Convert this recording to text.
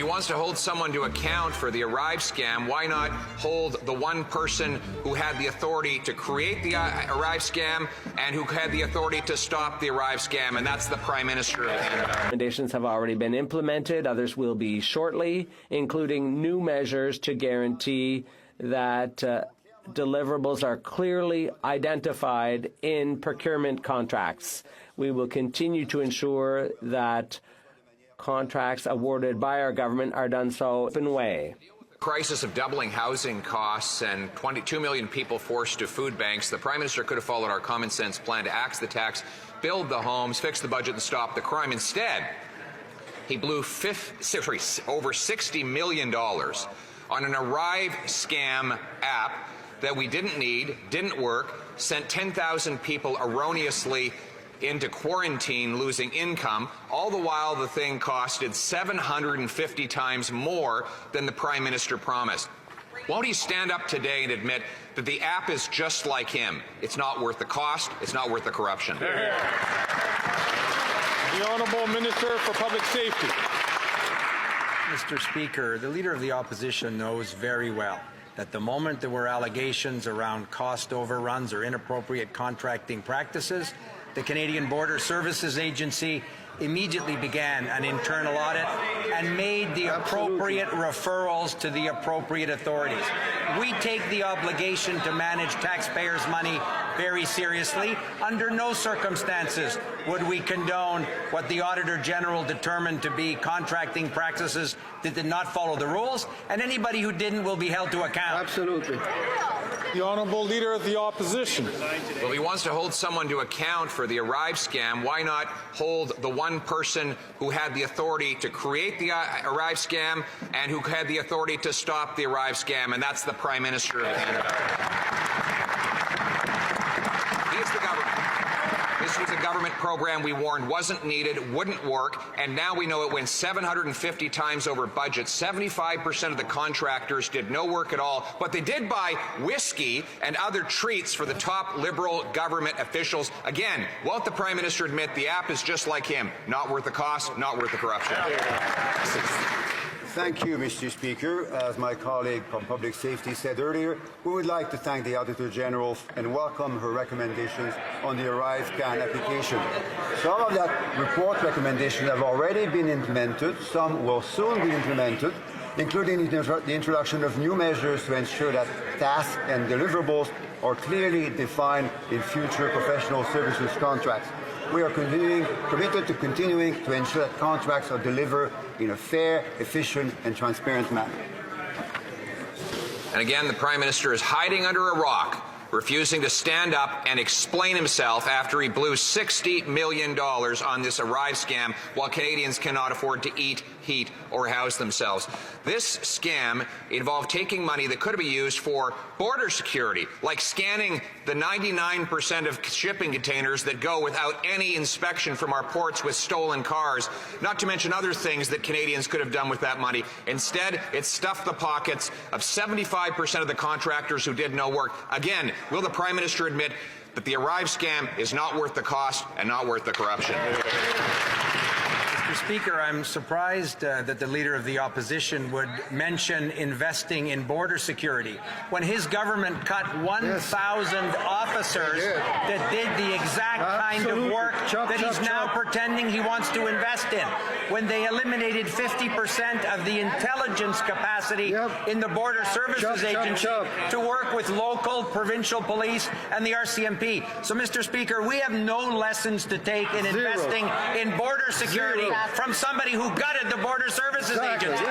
he wants to hold someone to account for the Arrive scam. Why not hold the one person who had the authority to create the Arrive scam and who had the authority to stop the Arrive scam, and that's the Prime Minister of Canada. Recommendations have already been implemented. Others will be shortly, including new measures to guarantee that deliverables are clearly identified in procurement contracts. We will continue to ensure that contracts awarded by our government are done so in a way. Crisis of doubling housing costs and 22 million people forced to food banks, the Prime Minister could have followed our common sense plan to axe the tax, build the homes, fix the budget and stop the crime. Instead, he blew over $60 million on an Arrive scam app that we didn't need, didn't work, sent 10,000 people erroneously into quarantine, losing income, all the while the thing costed 750 times more than the Prime Minister promised. Won't he stand up today and admit that the app is just like him? It's not worth the cost, it's not worth the corruption. The Honourable Minister for Public Safety. Mr. Speaker, the Leader of the Opposition knows very well that the moment there were allegations around cost overruns or inappropriate contracting practices, the Canadian Border Services Agency immediately began an internal audit and made the appropriate referrals to the appropriate authorities. We take the obligation to manage taxpayers' money very seriously. Under no circumstances would we condone what the Auditor General determined to be contracting practices that did not follow the rules, and anybody who didn't will be held to account. Absolutely. The Honourable Leader of the Opposition. Well, he wants to hold someone to account for the Arrive scam. Why not hold the one person who had the authority to create the Arrive scam and who had the authority to stop the Arrive scam, and that's the Prime Minister of Canada. He is the government. This was a government program we warned wasn't needed, wouldn't work, and now we know it went 750 times over budget. 75% of the contractors did no work at all, but they did buy whiskey and other treats for the top Liberal government officials. Again, won't the Prime Minister admit the app is just like him? Not worth the cost, not worth the corruption. Thank you, Mr. Speaker. As my colleague from Public Safety said earlier, we would like to thank the Auditor General and welcome her recommendations on the Arrive scan application. Some of that report recommendations have already been implemented, some will soon be implemented, including the introduction of new measures to ensure that tasks and deliverables are clearly defined in future professional services contracts. We are committed to continuing to ensure that contracts are delivered in a fair, efficient and transparent manner. And again, the Prime Minister is hiding under a rock, refusing to stand up and explain himself after he blew $60 million on this Arrive scam while Canadians cannot afford to eat, heat or house themselves. This scam involved taking money that could be used for border security, like scanning the 99% of shipping containers that go without any inspection from our ports with stolen cars, not to mention other things that Canadians could have done with that money. Instead, it stuffed the pockets of 75% of the contractors who did no work. Again, will the Prime Minister admit that the Arrive scam is not worth the cost and not worth the corruption? Mr. Speaker, I'm surprised that the Leader of the Opposition would mention investing in border security when his government cut 1,000 officers that did the exact kind of work that he's now pretending he wants to invest in, when they eliminated 50% of the intelligence capacity in the Border Services Agency to work with local, provincial police and the RCMP. So, Mr. Speaker, we have no lessons to take in investing in border security from somebody who gutted the Border Services Agency.